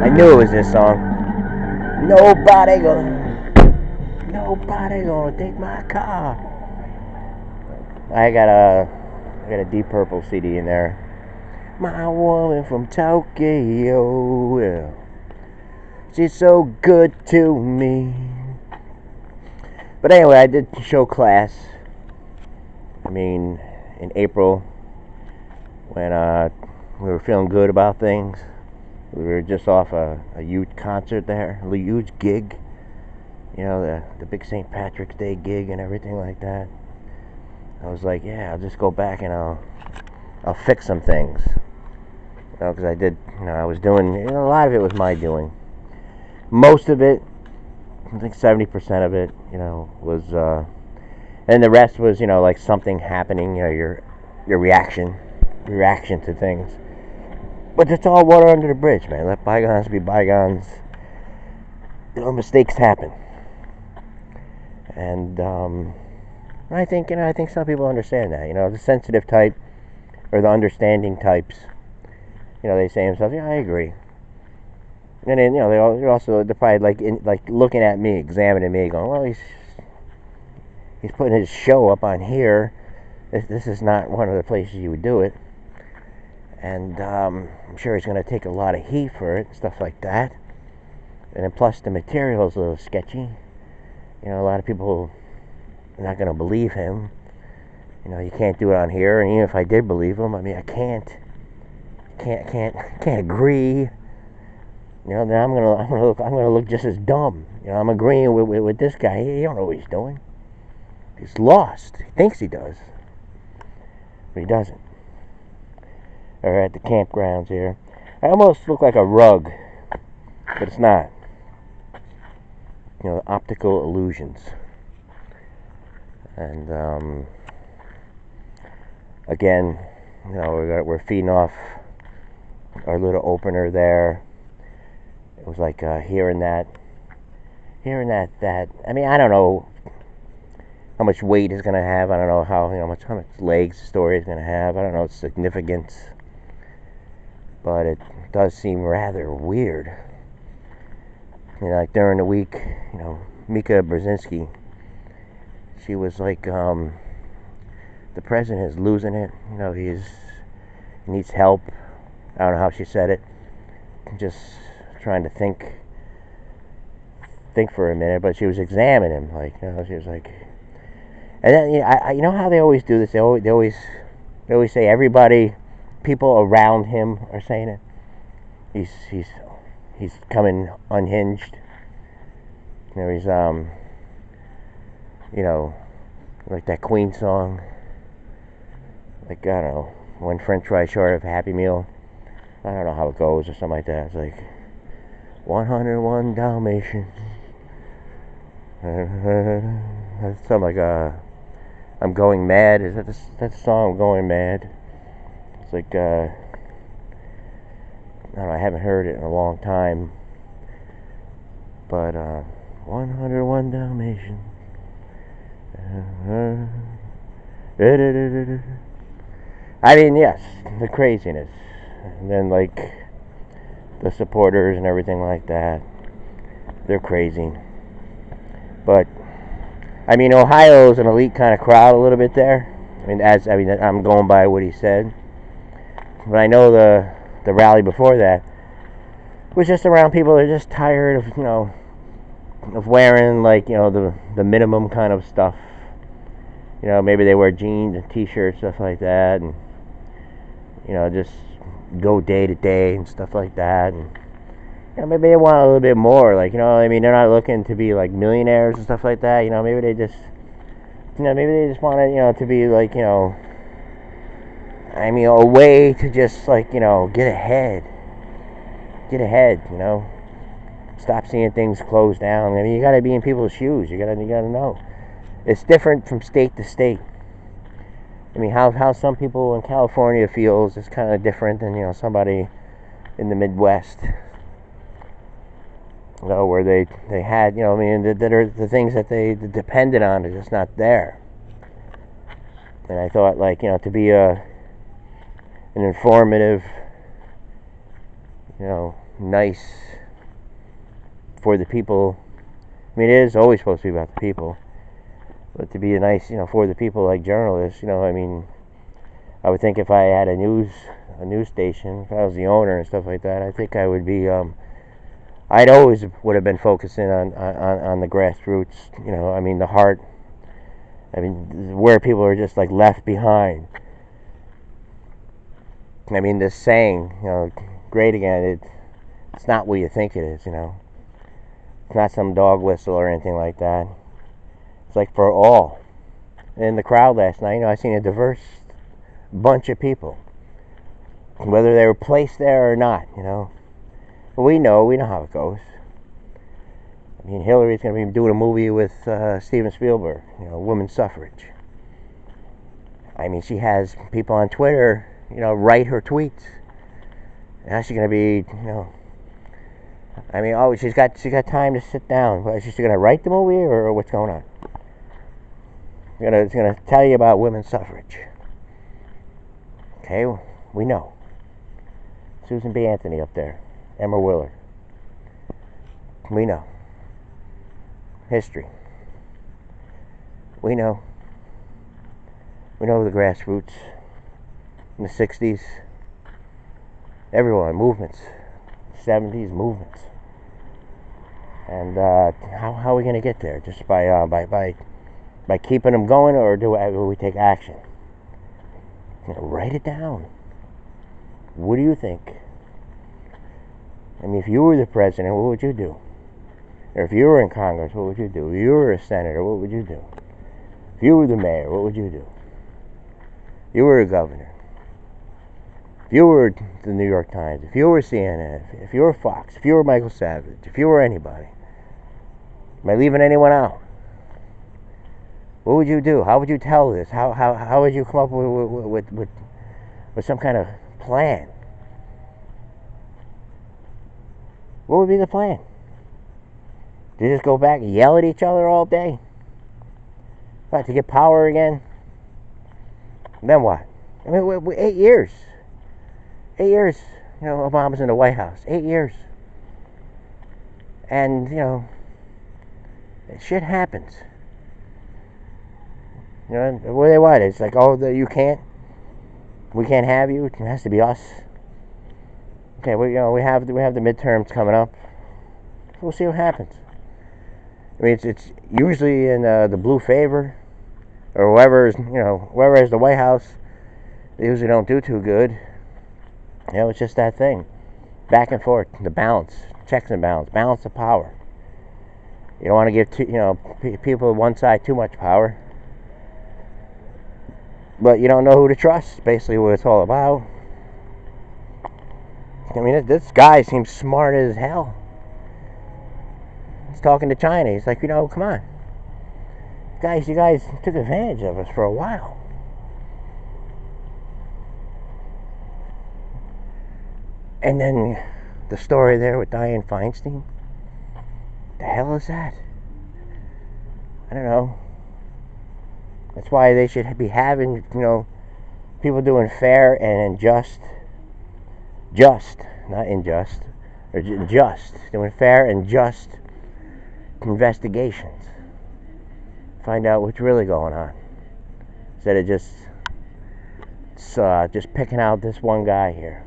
I knew it was this song. Nobody gonna take my car. I got a Deep Purple CD in there. My woman from Tokyo, yeah. She's so good to me. But anyway, I did show class. In April, when we were feeling good about things. We were just off a huge concert there, a huge gig. The big St. Patrick's Day gig and everything like that. I was like, yeah, I'll just go back and I'll fix some things. Because I was doing, a lot of it was my doing. Most of it, I think 70% of it, was, and the rest was, like something happening, your reaction to things. But it's all water under the bridge, man. Let bygones be bygones. Mistakes happen. And I think some people understand that. The sensitive type or the understanding types. They say to themselves, "Yeah, I agree." And then they're probably like looking at me, examining me, going, "Well, he's putting his show up on here. This is not one of the places you would do it." And I'm sure he's going to take a lot of heat for it, stuff like that. And then plus the material's a little sketchy. A lot of people are not going to believe him. You can't do it on here. And even if I did believe him, I can't agree. Then I'm gonna look just as dumb. I'm agreeing with this guy. He don't know what he's doing. He's lost. He thinks he does, but he doesn't. Or at the campgrounds here, I almost look like a rug, but it's not. Optical illusions. And again, we're feeding off our little opener there. It was like hearing that. I don't know how much weight it's gonna have. I don't know how much legs the story is gonna have. I don't know its significance, but it does seem rather weird. Like during the week, Mika Brzezinski, she was like, the president is losing it. He needs help. I don't know how she said it. Just trying to think for a minute, but she was examining him, like, she was like, and then how they always do this. They always say everybody, people around him are saying it. He's coming unhinged. He's like that Queen song, like, I don't know, one French fry short of a Happy Meal. I don't know how it goes or something like that. It's like 101 Dalmatians. Something like I'm Going Mad. Is that the song? I'm Going Mad. It's like I don't know. I haven't heard it in a long time. But 101 Dalmatians. Yes, the craziness. And then, like, the supporters and everything like that, they're crazy. But Ohio's an elite kind of crowd a little bit there. I'm going by what he said. But I know the rally before that was just around people that are just tired of wearing, like, the minimum kind of stuff. Maybe they wear jeans and t-shirts, stuff like that, and just go day to day and stuff like that. And maybe they want a little bit more, like, they're not looking to be like millionaires and stuff like that. Maybe they just want to be like, a way to just, like, get ahead. Stop seeing things close down. You got to be in people's shoes. You got to know. It's different from state to state. How some people in California feels is kind of different than, somebody in the Midwest. Where they had, that are the things that they depended on are just not there. And I thought, like, to be an informative, nice for the people. I mean, it is always supposed to be about the people, but to be a nice, for the people like journalists, I mean, I would think if I had a news station, if I was the owner and stuff like that, I think I would be, I'd always would have been focusing on the grassroots, I mean, the heart, I mean, where people are just like left behind. I mean, this saying, great again, it's not what you think it is, It's not some dog whistle or anything like that. It's like for all. In the crowd last night, I seen a diverse bunch of people. Whether they were placed there or not, But we know how it goes. I mean, Hillary's going to be doing a movie with Steven Spielberg, women's suffrage. I mean, she has people on Twitter, write her tweets. Now she's going to be, I mean, she's got time to sit down. Is she going to write the movie or what's going on? It's going to tell you about women's suffrage. Okay, we know. Susan B. Anthony up there, Emma Willard. We know. History. We know. We know the grassroots in the 60s. Everyone, movements. 70s, movements. And how are we going to get there? Just by keeping them going, or do we take action? Write it down. What do you think? I mean, if you were the president, what would you do? Or if you were in Congress, what would you do? If you were a senator, what would you do? If you were the mayor, what would you do? If you were a governor. If you were the New York Times, if you were CNN, if you were Fox, if you were Michael Savage, if you were anybody. Am I leaving anyone out? What would you do? How would you tell this? How would you come up with some kind of plan? What would be the plan? Do you just go back and yell at each other all day? What, to get power again? Then what? I mean, 8 years. 8 years, Obama's in the White House. 8 years. And, shit happens. What do they want? It's like, you can't. We can't have you. It has to be us. Okay, we have the midterms coming up. We'll see what happens. I mean, it's usually in the blue favor, or whoever has the White House. They usually don't do too good. It's just that thing, back and forth, the balance, checks and balance of power. You don't want to give people one side too much power, but you don't know who to trust. Basically, what it's all about. I mean, this guy seems smart as hell. He's talking to China. He's like, come on, guys, you guys took advantage of us for a while. And then the story there with Dianne Feinstein. The hell is that? I don't know. That's why they should be having, people doing fair and just, not unjust, or just, doing fair and just investigations. Find out what's really going on. Instead of just picking out this one guy here.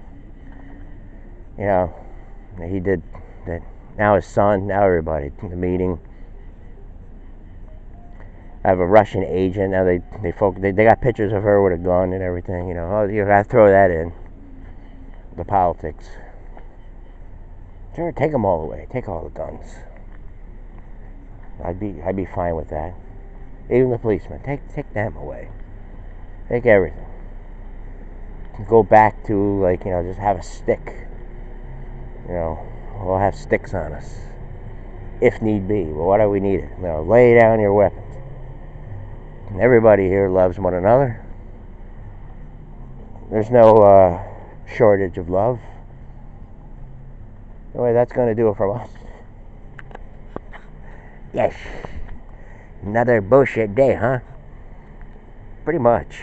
He did that. Now his son, now everybody. The meeting. I have a Russian agent. Now they got pictures of her with a gun and everything. You gotta throw that in. The politics. Sure, take them all away. Take all the guns. I'd be fine with that. Even the policemen, take them away. Take everything. Go back to just have a stick. We'll have sticks on us if need be. Well, why do we need it? Lay down your weapons. And everybody here loves one another. There's no shortage of love. Anyway, that's going to do it from us. Yes. Another bullshit day, huh? Pretty much.